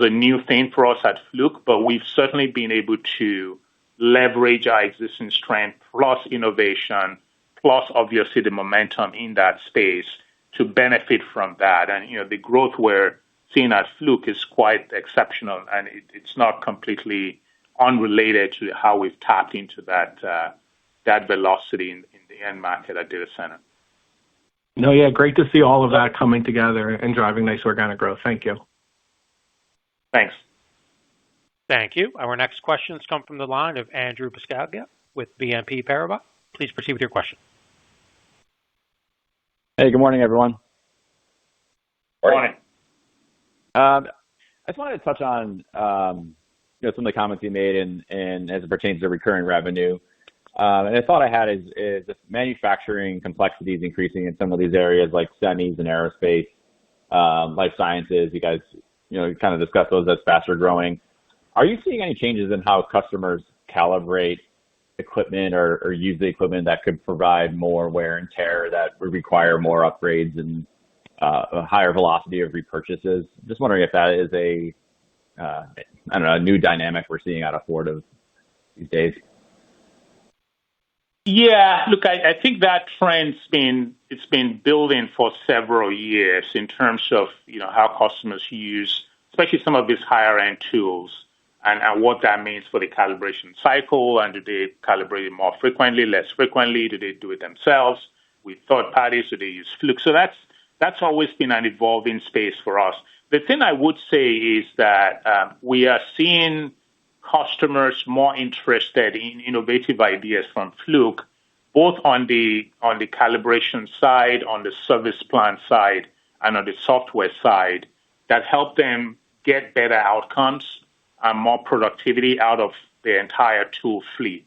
a new thing for us at Fluke, but we've certainly been able to leverage our existing strength plus innovation plus obviously the momentum in that space to benefit from that. And, the growth we're seeing at Fluke is quite exceptional, and it's not completely unrelated to how we've tapped into that velocity in the end market at data center. No, yeah, great to see all of that coming together and driving nice organic growth. Thank you. Thanks. Thank you. Our next questions come from the line of Andrew Buscaglia with BNP Paribas. Please proceed with your question. Hey, good morning, everyone. Morning. I just wanted to touch on some of the comments you made and as it pertains to recurring revenue. And the thought I had is if manufacturing complexity is increasing in some of these areas like semis and aerospace, life sciences. You guys, kind of discussed those as faster growing. Are you seeing any changes in how customers calibrate equipment or use the equipment that could provide more wear and tear that would require more upgrades and a higher velocity of repurchases? Just wondering if that is a new dynamic we're seeing out of Fortive these days. Yeah, look, I think that trend's been building for several years in terms of how customers use, especially some of these higher end tools, and what that means for the calibration cycle. And do they calibrate it more frequently, less frequently? Do they do it themselves with third parties? Do they use Fluke? So that's always been an evolving space for us. The thing I would say is that we are seeing customers more interested in innovative ideas from Fluke, both on the calibration side, on the service plan side, and on the software side, that help them get better outcomes and more productivity out of the entire tool fleet.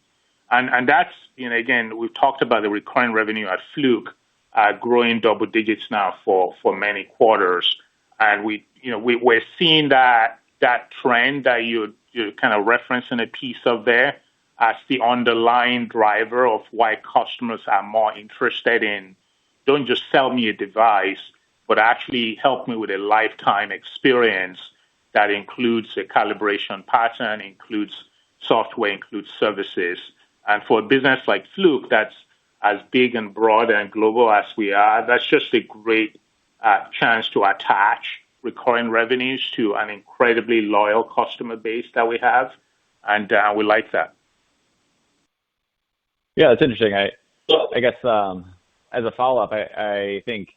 And that's, again, we've talked about the recurring revenue at Fluke growing double digits now for many quarters. And we're seeing that trend that you're kind of referencing a piece of there as the underlying driver of why customers are more interested in, don't just sell me a device, but actually help me with a lifetime experience that includes a calibration pattern, includes software, includes services. And for a business like Fluke, that's as big and broad and global as we are, that's just a great chance to attach recurring revenues to an incredibly loyal customer base that we have. And we like that. Yeah, that's interesting. I guess as a follow-up, I think,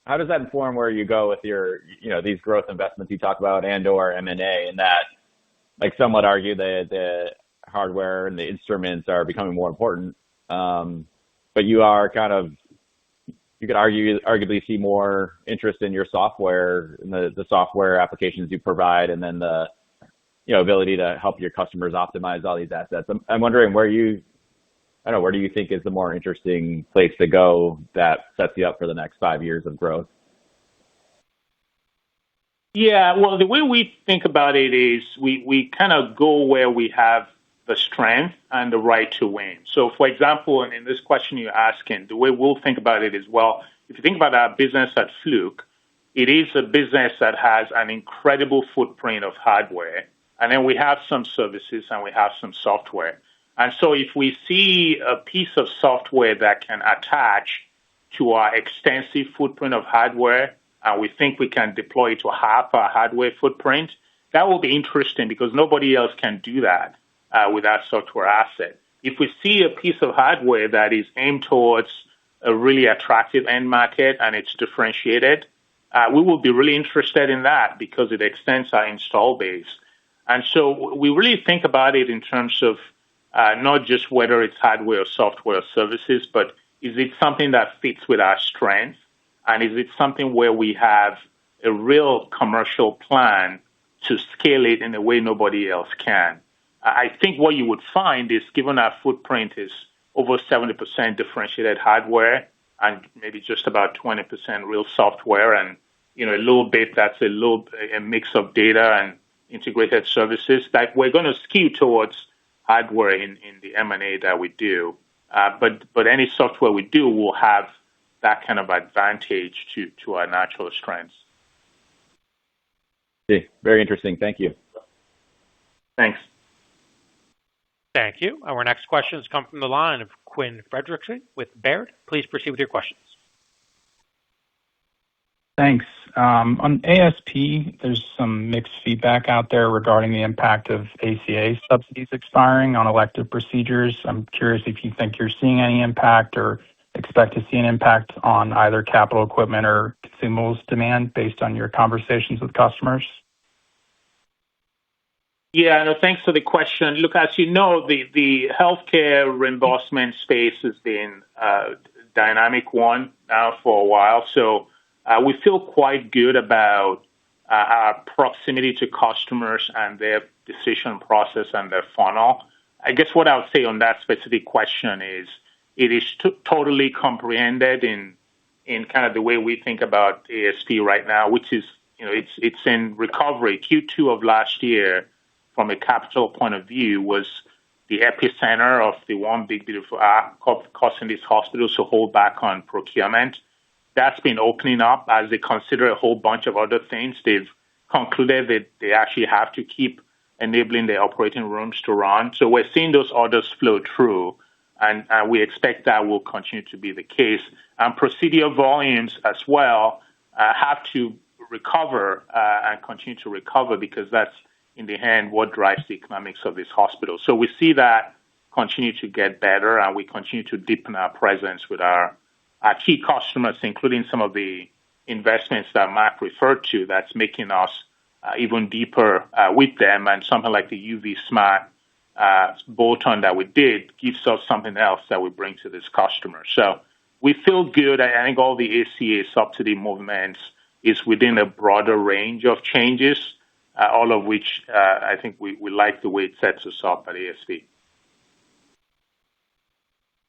how does that inform where you go with your, these growth investments you talk about and/or M&A, and that, like some would argue that the hardware and the instruments are becoming more important, but you are you could arguably see more interest in your software and the software applications you provide, and then the ability to help your customers optimize all these assets. I'm wondering where do you think is the more interesting place to go that sets you up for the next 5 years of growth? Yeah, well, the way we think about it is we kind of go where we have the strength and the right to win. So, for example, in this question you're asking, the way we'll think about it is, well, if you think about our business at Fluke, it is a business that has an incredible footprint of hardware, and then we have some services and we have some software. And so if we see a piece of software that can attach to our extensive footprint of hardware, and we think we can deploy it to half our hardware footprint, that will be interesting because nobody else can do that with our software asset. If we see a piece of hardware that is aimed towards a really attractive end market and it's differentiated, we will be really interested in that because it extends our install base. And so we really think about it in terms of not just whether it's hardware or software or services, but is it something that fits with our strength? And is it something where we have a real commercial plan to scale it in a way nobody else can? I think what you would find is, given our footprint is over 70% differentiated hardware and maybe just about 20% real software, and a little bit that's a mix of data and integrated services, that we're going to skew towards hardware in the M&A that we do. But any software we do will have that kind of advantage to our natural strengths. Okay. Very interesting. Thank you. Thanks. Thank you. Our next questions come from the line of Quinn Fredrickson with Baird. Please proceed with your questions. Thanks. On ASP, there's some mixed feedback out there regarding the impact of ACA subsidies expiring on elective procedures. I'm curious if you think you're seeing any impact or expect to see an impact on either capital equipment or consumables demand based on your conversations with customers. Yeah, no, thanks for the question. Look, as you know, the healthcare reimbursement space has been a dynamic one now for a while. So we feel quite good about our proximity to customers and their decision process and their funnel. I guess what I would say on that specific question is it is totally comprehended in kind of the way we think about ASP right now, which is, it's in recovery. Q2 of last year, from a capital point of view, was the epicenter of the one big beautiful act causing these hospitals to hold back on procurement. That's been opening up as they consider a whole bunch of other things. They've concluded that they actually have to keep enabling their operating rooms to run. So we're seeing those orders flow through, and we expect that will continue to be the case. And procedure volumes as well have to recover and continue to recover because that's in the end what drives the economics of this hospital. So we see that continue to get better, and we continue to deepen our presence with our key customers, including some of the investments that Mark referred to, that's making us even deeper with them. And something like the UV Smart bolt-on that we did gives us something else that we bring to this customer. So we feel good. I think all the ACA subsidy movements is within a broader range of changes, all of which I think we like the way it sets us up at ASP.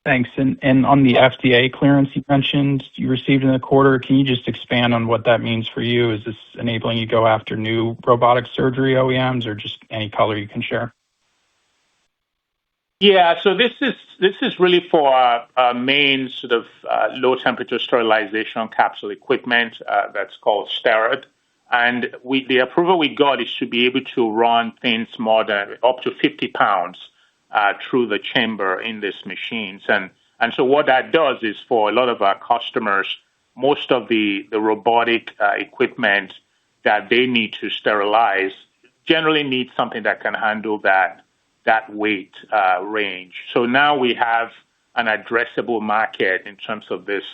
Thanks. And on the FDA clearance you mentioned you received in the quarter, can you just expand on what that means for you? Is this enabling you to go after new robotic surgery OEMs or just any color you can share? Yeah, so this is really for our main sort of low temperature sterilization capsule equipment that's called Sterid. And the approval we got is to be able to run things more than up to 50 pounds through the chamber in these machines. And so what that does is for a lot of our customers, most of the robotic equipment that they need to sterilize generally needs something that can handle that weight range. So now we have an addressable market in terms of this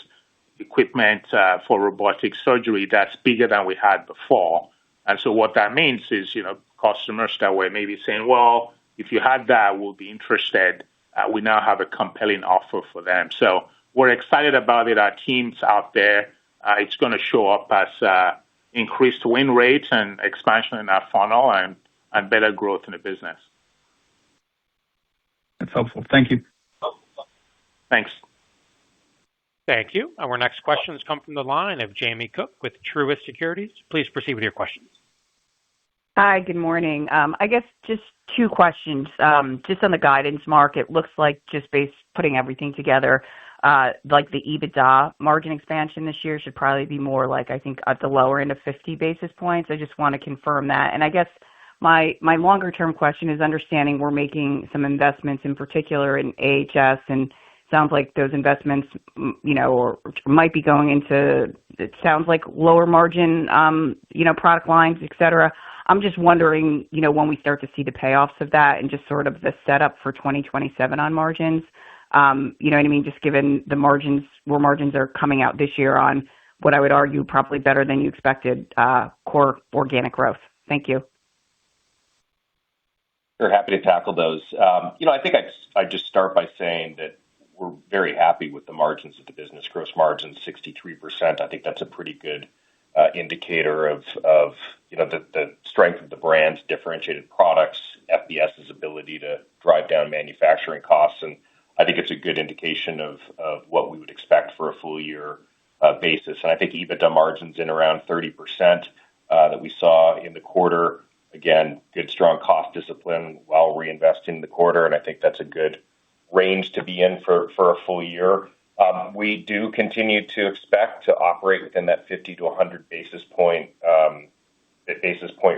equipment for robotic surgery that's bigger than we had before. And so what that means is, customers that were maybe saying, well, if you had that, we'll be interested. We now have a compelling offer for them. So we're excited about it. Our team's out there. It's going to show up as increased win rates and expansion in our funnel and better growth in the business. That's helpful. Thank you. Thanks. Thank you. Our next questions come from the line of Jamie Cook with Truist Securities. Please proceed with your questions. Hi, good morning. I guess just two questions. Just on the guidance, Mark, it looks like just putting everything together, like the EBITDA margin expansion this year should probably be more like, I think, at the lower end of 50 basis points. I just want to confirm that. And I guess my longer term question is understanding we're making some investments in particular in AHS, and sounds like those investments, or might be going into, it sounds like lower margin, product lines, et cetera. I'm just wondering, when we start to see the payoffs of that and just sort of the setup for 2027 on margins, you know what I mean? Just given the margins, where margins are coming out this year on what I would argue probably better than you expected, core organic growth. Thank you. We're happy to tackle those. I think I'd just start by saying that we're very happy with the margins of the business. Gross margin 63%. I think that's a pretty good indicator of the strength of the brand's differentiated products, FBS's ability to drive down manufacturing costs, and I think it's a good indication of what we would expect for a full year basis. And I think EBITDA margins in around 30% that we saw in the quarter. Again, good strong cost discipline while reinvesting in the quarter, and I think that's a good range to be in for a full year. We do continue to expect to operate within that 50 to 100 basis point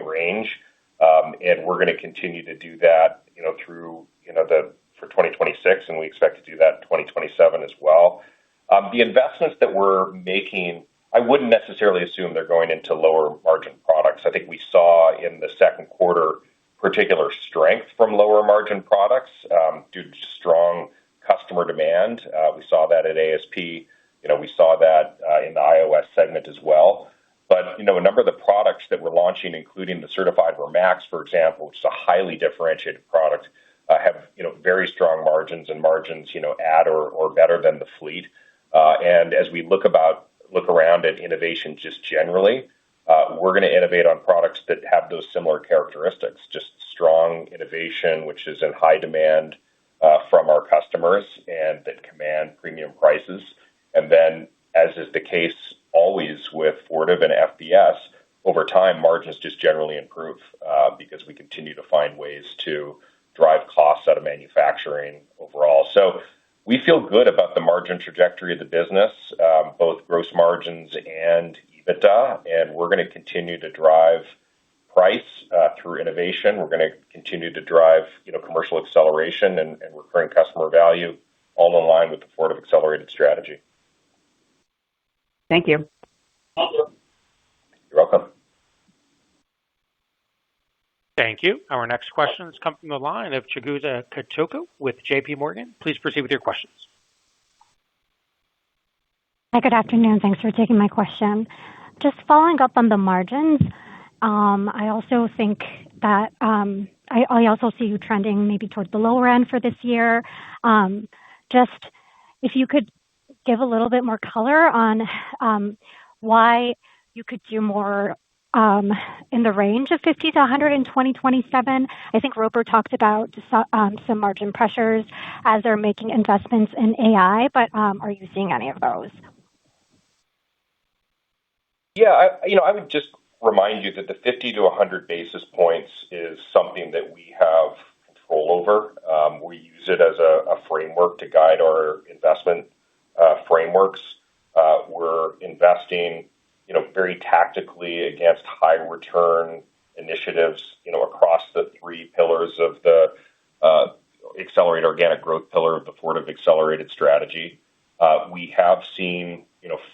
range, and we're going to continue to do that, through the for 2026, and we expect to do that in 2027 as well. The investments that we're making, I wouldn't necessarily assume they're going into lower margin products. I think we saw in the second quarter particular strength from lower margin products due to strong customer demand. We saw that at ASP. We saw that in the iOS segment as well. But, a number of the products that we're launching, including the Certified Max, for example, which is a highly differentiated product, have, very strong margins and margins, at or better than the fleet. And as we look around at innovation just generally, we're going to innovate on products that have those similar characteristics, just strong innovation, which is in high demand from our customers and that command premium prices. And then, as is the case always with Fortive and FBS, over time, margins just generally improve because we continue to find ways to drive costs out of manufacturing overall. So we feel good about the margin trajectory of the business, both gross margins and EBITDA, and we're going to continue to drive price through innovation. We're going to continue to drive, commercial acceleration and recurring customer value, all in line with the Fortive Accelerated strategy. Thank you. You're welcome. Thank you. Our next questions come from the line of Chigusa Katoku with JPMorgan. Please proceed with your questions. Hi, good afternoon. Thanks for taking my question. Just following up on the margins, I also think that I also see you trending maybe towards the lower end for this year. Just if you could give a little bit more color on why you could do more in the range of 50 to 100 in 2027. I think Roper talked about some margin pressures as they're making investments in AI, but are you seeing any of those? Yeah, I would just remind you that the 50 to 100 basis points is something that we have control over. We use it as a framework to guide our investment frameworks. We're investing, very tactically against high return initiatives, across the three pillars of the accelerate organic growth pillar of the Fortive Accelerated strategy. We have seen,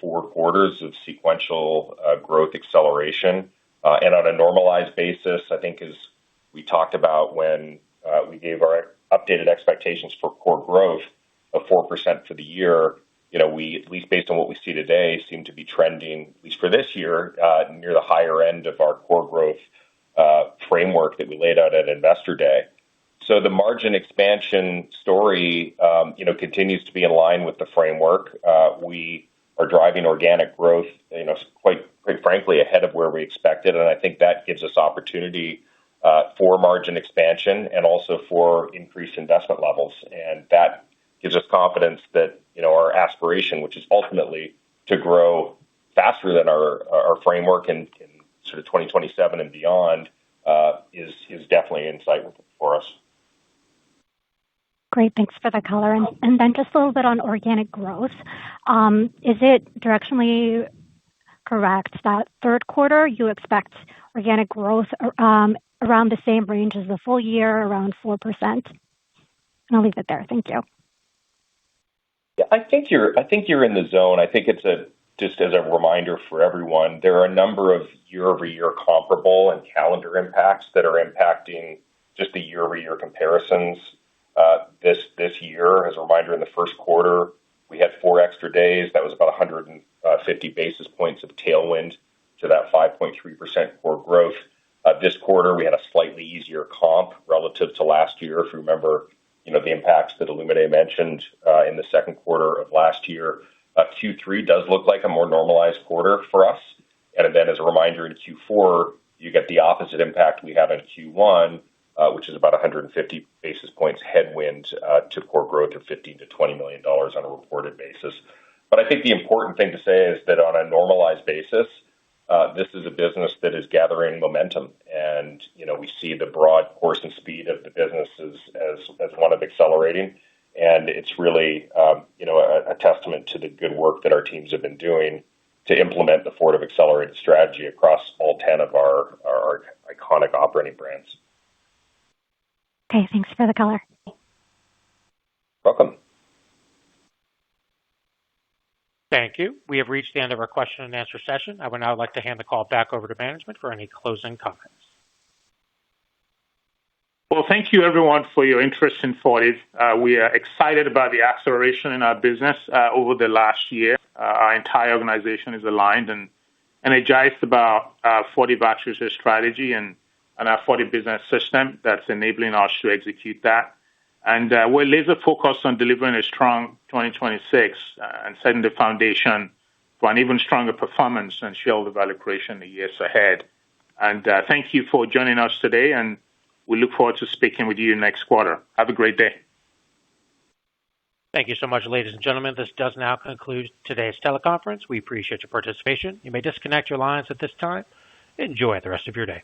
4 quarters of sequential growth acceleration. And on a normalized basis, I think as we talked about when we gave our updated expectations for core growth of 4% for the year, we, at least based on what we see today, seem to be trending, at least for this year, near the higher end of our core growth framework that we laid out at Investor Day. So the margin expansion story, continues to be in line with the framework. We are driving organic growth, quite frankly, ahead of where we expected. And I think that gives us opportunity for margin expansion and also for increased investment levels. And that gives us confidence that, our aspiration, which is ultimately to grow faster than our framework in sort of 2027 and beyond, is definitely in sight for us. Great. Thanks for the color. And then just a little bit on organic growth. Is it directionally correct that third quarter you expect organic growth around the same range as the full year, around 4%? And I'll leave it there. Thank you. Yeah, I think you're in the zone. I think it's just as a reminder for everyone, there are a number of year-over-year comparable and calendar impacts that are impacting just the year-over-year comparisons this year. As a reminder, in the first quarter, we had 4 extra days. That was about 150 basis points of tailwind to that 5.3% core growth. This quarter, we had a slightly easier comp relative to last year. If you remember, the impacts that Olumide mentioned in the second quarter of last year. Q3 does look like a more normalized quarter for us. And then as a reminder, in Q4, you get the opposite impact we had in Q1, which is about 150 basis points headwind to core growth of $15 to $20 million on a reported basis. But I think the important thing to say is that on a normalized basis, this is a business that is gathering momentum. And, we see the broad course and speed of the business as one of accelerating. And it's really, a testament to the good work that our teams have been doing to implement the Fortive Accelerated strategy across all 10 of our iconic operating brands. Okay, thanks for the color. Welcome. Thank you. We have reached the end of our question and answer session. I would now like to hand the call back over to management for any closing comments. Well, thank you everyone for your interest in Fortive. We are excited about the acceleration in our business over the last year. Our entire organization is aligned and energized about Fortive Access strategy and our Fortive Business System that's enabling us to execute that. And we're laser focused on delivering a strong 2026 and setting the foundation for an even stronger performance and shareholder value creation in the years ahead. And thank you for joining us today, and we look forward to speaking with you next quarter. Have a great day. Thank you so much, ladies and gentlemen. This does now conclude today's teleconference. We appreciate your participation. You may disconnect your lines at this time. Enjoy the rest of your day.